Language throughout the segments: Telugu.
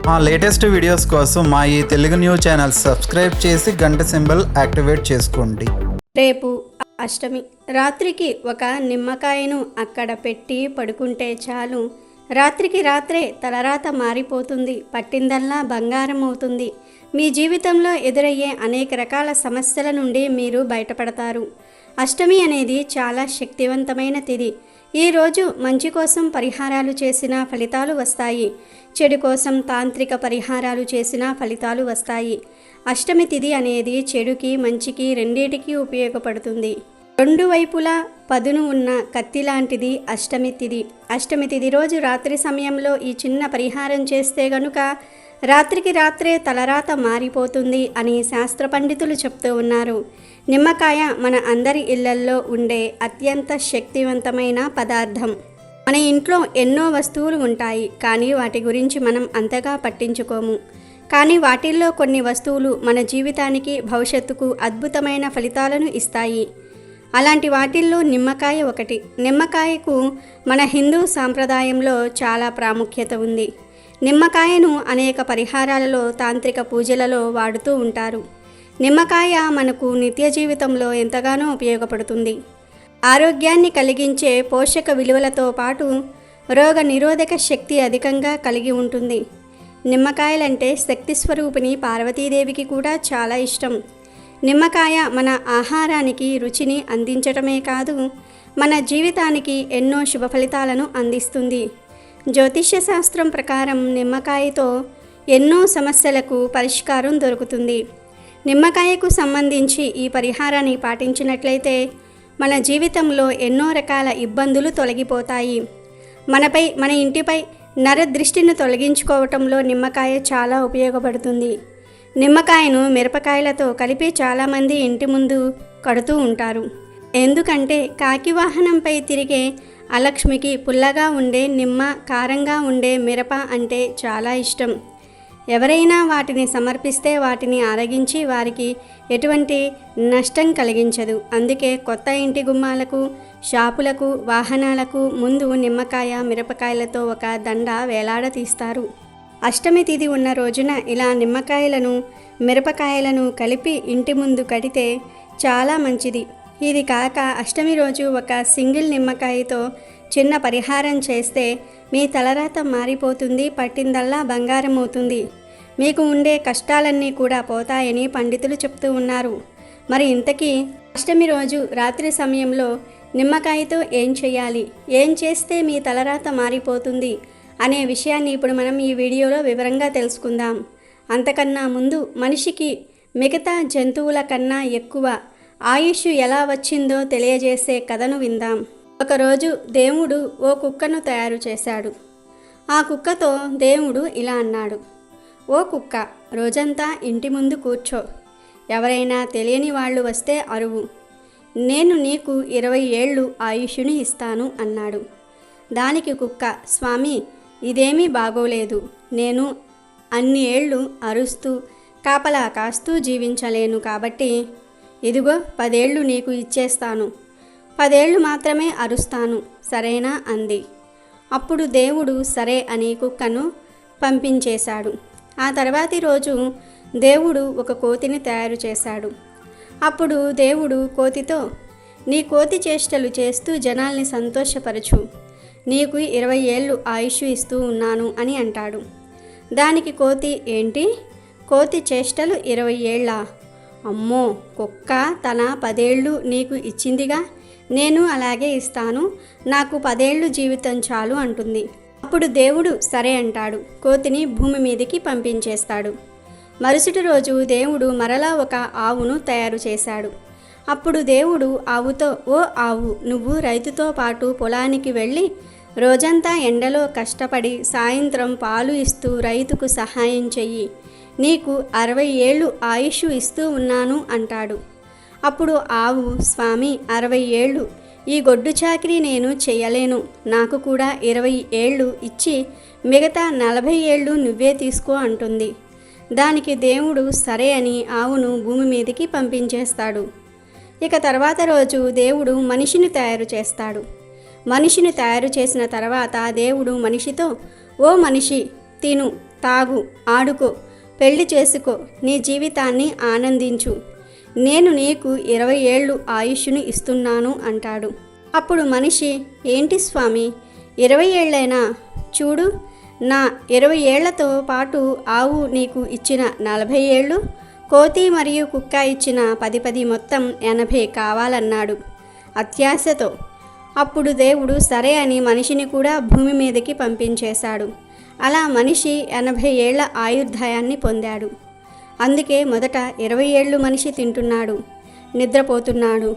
మా లేటెస్ట్ వీడియోస్ కోసం మా ఈ తెలుగు న్యూస్ ఛానల్ సబ్స్క్రైబ్ చేసి గంట సింబల్ యాక్టివేట్ చేసుకోండి. రేపు అష్టమి. రాత్రికి ఒక నిమ్మకాయను అక్కడ పెట్టి పడుకుంటే చాలు, రాత్రికి రాత్రే తలరాత మారిపోతుంది, పట్టిందల్లా బంగారం అవుతుంది. మీ జీవితంలో ఎదురయ్యే అనేక రకాల సమస్యల నుండి మీరు బయటపడతారు. అష్టమి అనేది చాలా శక్తివంతమైన తిథి. ఈరోజు మంచి కోసం పరిహారాలు చేసిన ఫలితాలు వస్తాయి, చెడు కోసం తాంత్రిక పరిహారాలు చేసిన ఫలితాలు వస్తాయి. అష్టమి తిథి అనేది చెడుకి మంచికి రెండింటికి ఉపయోగపడుతుంది. రెండు వైపులా పదును ఉన్న కత్తి లాంటిది అష్టమి తిథి. అష్టమి తిథి రోజు రాత్రి సమయంలో ఈ చిన్న పరిహారం చేస్తే గనుక రాత్రికి రాత్రే తలరాత మారిపోతుంది అని శాస్త్ర పండితులు చెప్తూ ఉన్నారు. నిమ్మకాయ మన అందరి ఇళ్లల్లో ఉండే అత్యంత శక్తివంతమైన పదార్థం. మన ఇంట్లో ఎన్నో వస్తువులు ఉంటాయి, కానీ వాటి గురించి మనం అంతగా పట్టించుకోము. కానీ వాటిల్లో కొన్ని వస్తువులు మన జీవితానికి భవిష్యత్తుకు అద్భుతమైన ఫలితాలను ఇస్తాయి. అలాంటి వాటిల్లో నిమ్మకాయ ఒకటి. నిమ్మకాయకు మన హిందూ సాంప్రదాయంలో చాలా ప్రాముఖ్యత ఉంది. నిమ్మకాయను అనేక పరిహారాలలో, తాంత్రిక పూజలలో వాడుతూ ఉంటారు. నిమ్మకాయ మనకు నిత్య జీవితంలో ఎంతగానో ఉపయోగపడుతుంది. ఆరోగ్యాన్ని కలిగించే పోషక విలువలతో పాటు రోగ నిరోధక శక్తి అధికంగా కలిగి ఉంటుంది. నిమ్మకాయలంటే శక్తి స్వరూపిణి పార్వతీదేవికి కూడా చాలా ఇష్టం. నిమ్మకాయ మన ఆహారానికి రుచిని అందించటమే కాదు, మన జీవితానికి ఎన్నో శుభ ఫలితాలను అందిస్తుంది. జ్యోతిష్య శాస్త్రం ప్రకారం నిమ్మకాయతో ఎన్నో సమస్యలకు పరిష్కారం దొరుకుతుంది. నిమ్మకాయకు సంబంధించి ఈ పరిహారాన్ని పాటించినట్లయితే మన జీవితంలో ఎన్నో రకాల ఇబ్బందులు తొలగిపోతాయి. మనపై, మన ఇంటిపై నరదృష్టిని తొలగించుకోవటంలో నిమ్మకాయ చాలా ఉపయోగపడుతుంది. నిమ్మకాయను మిరపకాయలతో కలిపి చాలామంది ఇంటి ముందు కడుతూ ఉంటారు. ఎందుకంటే కాకి వాహనంపై తిరిగే అలక్ష్మికి పుల్లగా ఉండే నిమ్మ, కారంగా ఉండే మిరప అంటే చాలా ఇష్టం. ఎవరైనా వాటిని సమర్పిస్తే వాటిని ఆరగించి వారికి ఎటువంటి నష్టం కలిగించదు. అందుకే కొత్త ఇంటి గుమ్మాలకు, షాపులకు, వాహనాలకు ముందు నిమ్మకాయ, మిరపకాయలతో ఒక దండ వేలాడతీస్తారు. అష్టమి తిథి ఉన్న రోజున ఇలా నిమ్మకాయలను, మిరపకాయలను కలిపి ఇంటి ముందు కడితే చాలా మంచిది. ఇది కాక అష్టమి రోజు ఒక సింగిల్ నిమ్మకాయతో చిన్న పరిహారం చేస్తే మీ తలరాత మారిపోతుంది, పట్టిందల్లా బంగారం అవుతుంది. మీకు ఉండే కష్టాలన్నీ కూడా పోతాయని పండితులు చెప్తూ ఉన్నారు. మరి ఇంతకీ అష్టమి రోజు రాత్రి సమయంలో నిమ్మకాయతో ఏం చేయాలి, ఏం చేస్తే మీ తలరాత మారిపోతుంది అనే విషయాన్ని ఇప్పుడు మనం ఈ వీడియోలో వివరంగా తెలుసుకుందాం. అంతకన్నా ముందు మనిషికి మిగతా జంతువుల కన్నా ఎక్కువ ఆయుష్ ఎలా వచ్చిందో తెలియజేసే కథను విందాం. ఒకరోజు దేవుడు ఓ కుక్కను తయారు చేశాడు. ఆ కుక్కతో దేవుడు ఇలా అన్నాడు: ఓ కుక్క, రోజంతా ఇంటి ముందు కూర్చో. ఎవరైనా తెలియని వాళ్ళు వస్తే అరువు. నేను నీకు 20 ఏళ్ళు ఆయుష్ని ఇస్తాను అన్నాడు. దానికి కుక్క, స్వామి, ఇదేమీ బాగోలేదు. నేను అన్ని ఏళ్ళు అరుస్తూ కాపలా కాస్తూ జీవించలేను, కాబట్టి ఇదిగో 10 ఏళ్ళు నీకు ఇచ్చేస్తాను. 10 ఏళ్ళు మాత్రమే అరుస్తాను, సరేనా అంది. అప్పుడు దేవుడు సరే అని కుక్కను పంపించేశాడు. ఆ తర్వాతి రోజు దేవుడు ఒక కోతిని తయారు చేశాడు. అప్పుడు దేవుడు కోతితో, నీ కోతి చేష్టలు చేస్తూ జనాల్ని సంతోషపరచు, నీకు 20 ఏళ్ళు ఆయుష్ ఇస్తూ ఉన్నాను అని అంటాడు. దానికి కోతి, ఏంటి, కోతి చేష్టలు 20 ఏళ్ళా? అమ్మో, కుక్క తన 10 ఏళ్ళు నీకు ఇచ్చిందిగా, నేను అలాగే ఇస్తాను, నాకు 10 ఏళ్ళు జీవితం చాలు అంటుంది. అప్పుడు దేవుడు సరే అంటాడు. కోతిని భూమి మీదకి పంపించేస్తాడు. మరుసటి రోజు దేవుడు మరలా ఒక ఆవును తయారు చేశాడు. అప్పుడు దేవుడు ఆవుతో, ఓ ఆవు, నువ్వు రైతుతో పాటు పొలానికి వెళ్ళి రోజంతా ఎండలో కష్టపడి సాయంత్రం పాలు ఇస్తూ రైతుకు సహాయం చెయ్యి, నీకు 60 ఏళ్ళు ఆయుష్ ఇస్తూ ఉన్నాను అంటాడు. అప్పుడు ఆవు, స్వామి, 60 ఏళ్ళు ఈ గొడ్డు చాకిరీ నేను చెయ్యలేను, నాకు కూడా 20 ఏళ్ళు ఇచ్చి మిగతా 40 ఏళ్ళు నువ్వే తీసుకో అంటుంది. దానికి దేవుడు సరే అని ఆవును భూమి మీదకి పంపించేస్తాడు. ఇక తర్వాత రోజు దేవుడు మనిషిని తయారు చేస్తాడు. మనిషిని తయారు చేసిన తర్వాత దేవుడు మనిషితో, ఓ మనిషి, తిను, తాగు, ఆడుకో, పెళ్లి చేసుకో, నీ జీవితాన్ని ఆనందించు. నేను నీకు 20 ఏళ్ళు ఆయుష్ను ఇస్తున్నాను అంటాడు. అప్పుడు మనిషి, ఏంటి స్వామి 20 ఏళ్ళైనా? చూడు, నా 20 ఏళ్లతో పాటు ఆవు నీకు ఇచ్చిన 40 ఏళ్ళు, కోతి మరియు కుక్క ఇచ్చిన 10 మొత్తం 80 కావాలన్నాడు అత్యాశతో. అప్పుడు దేవుడు సరే అని మనిషిని కూడా భూమి మీదకి పంపించేశాడు. అలా మనిషి 80 ఏళ్ల ఆయుర్దాయాన్ని పొందాడు. అందుకే మొదట 20 ఏళ్ళు మనిషి తింటున్నాడు, నిద్రపోతున్నాడు,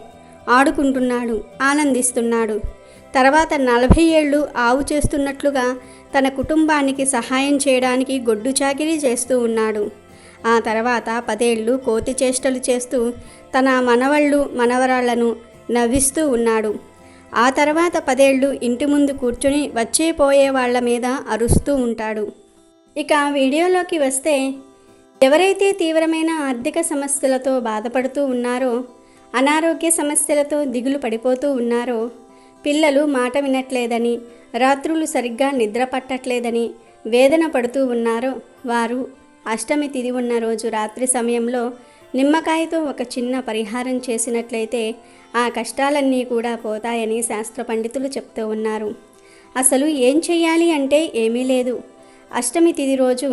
ఆడుకుంటున్నాడు, ఆనందిస్తున్నాడు. తర్వాత 40 ఏళ్ళు ఆవు చేస్తున్నట్లుగా తన కుటుంబానికి సహాయం చేయడానికి గొడ్డు చాకిరీ చేస్తూ ఉన్నాడు. ఆ తర్వాత 10 ఏళ్ళు కోతి చేష్టలు చేస్తూ తన మనవళ్ళు మనవరాళ్లను నవ్విస్తూ ఉన్నాడు. ఆ తర్వాత 10 ఏళ్ళు ఇంటి ముందు కూర్చుని వచ్చేపోయే వాళ్ళ మీద అరుస్తూ ఉంటాడు. ఇక వీడియోలోకి వస్తే, ఎవరైతే తీవ్రమైన ఆర్థిక సమస్యలతో బాధపడుతూ ఉన్నారో, అనారోగ్య సమస్యలతో దిగులు పడిపోతూ ఉన్నారో, పిల్లలు మాట వినట్లేదని, రాత్రులు సరిగ్గా నిద్ర పట్టట్లేదని వేదన పడుతూ ఉన్నారో, వారు అష్టమి తిథి ఉన్న రోజు రాత్రి సమయంలో నిమ్మకాయతో ఒక చిన్న పరిహారం చేసినట్లయితే ఆ కష్టాలన్నీ కూడా పోతాయని శాస్త్ర పండితులు చెప్తూ ఉన్నారు. అసలు ఏం చెయ్యాలి అంటే ఏమీ లేదు. అష్టమి తిథి రోజు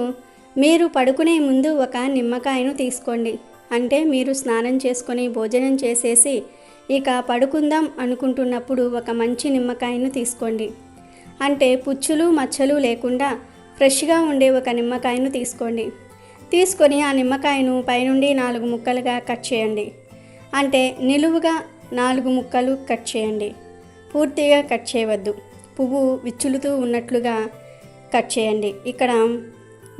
మీరు పడుకునే ముందు ఒక నిమ్మకాయను తీసుకోండి. అంటే మీరు స్నానం చేసుకొని భోజనం చేసేసి ఇక పడుకుందాం అనుకుంటున్నప్పుడు ఒక మంచి నిమ్మకాయను తీసుకోండి. అంటే పుచ్చులు మచ్చలు లేకుండా ఫ్రెష్గా ఉండే ఒక నిమ్మకాయను తీసుకోండి. తీసుకొని ఆ నిమ్మకాయను పైనుండి 4 ముక్కలుగా కట్ చేయండి. అంటే నిలువుగా 4 ముక్కలు కట్ చేయండి. పూర్తిగా కట్ చేయవద్దు. పువ్వు విచ్చులుతూ ఉన్నట్లుగా కట్ చేయండి. ఇక్కడ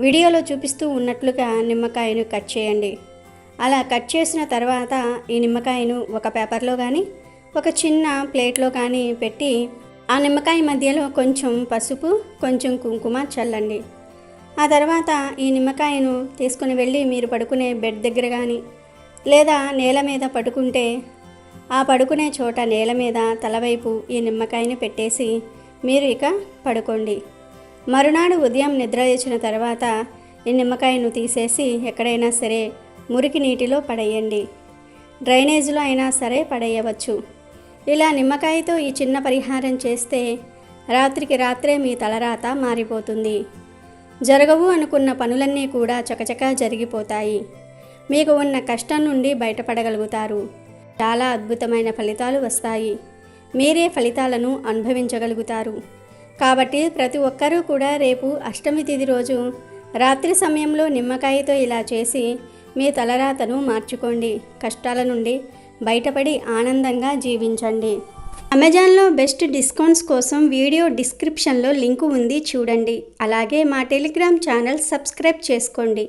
వీడియోలో చూపిస్తూ ఉన్నట్లుగా నిమ్మకాయను కట్ చేయండి. అలా కట్ చేసిన తర్వాత ఈ నిమ్మకాయను ఒక పేపర్లో కానీ ఒక చిన్న ప్లేట్లో కానీ పెట్టి ఆ నిమ్మకాయ మధ్యలో కొంచెం పసుపు, కొంచెం కుంకుమ చల్లండి. ఆ తర్వాత ఈ నిమ్మకాయను తీసుకుని వెళ్ళి మీరు పడుకునే బెడ్ దగ్గర కానీ లేదా నేల మీద పడుకుంటే ఆ పడుకునే చోట నేల మీద తలవైపు ఈ నిమ్మకాయని పెట్టేసి మీరు ఇక పడుకోండి. మరునాడు ఉదయం నిద్ర లేచిన తర్వాత ఈ నిమ్మకాయను తీసేసి ఎక్కడైనా సరే మురికి నీటిలో పడేయండి. డ్రైనేజీలో అయినా సరే పడేయవచ్చు. ఇలా నిమ్మకాయతో ఈ చిన్న పరిహారం చేస్తే రాత్రికి రాత్రే మీ తలరాత మారిపోతుంది. జరగవు అనుకున్న పనులన్నీ కూడా చకచకా జరిగిపోతాయి. మీకు ఉన్న కష్టం నుండి బయటపడగలుగుతారు. చాలా అద్భుతమైన ఫలితాలు వస్తాయి. మీరే ఫలితాలను అనుభవించగలుగుతారు. కాబట్టి ప్రతి ఒక్కరూ కూడా రేపు అష్టమి తిథి రోజు రాత్రి సమయంలో నిమ్మకాయతో ఇలా చేసి మీ తలరాతను మార్చుకోండి. కష్టాల నుండి బయటపడి ఆనందంగా జీవించండి. అమెజాన్లో బెస్ట్ డిస్కౌంట్స్ కోసం వీడియో డిస్క్రిప్షన్లో లింకు ఉంది, చూడండి. అలాగే మా టెలిగ్రామ్ ఛానల్ సబ్స్క్రైబ్ చేసుకోండి.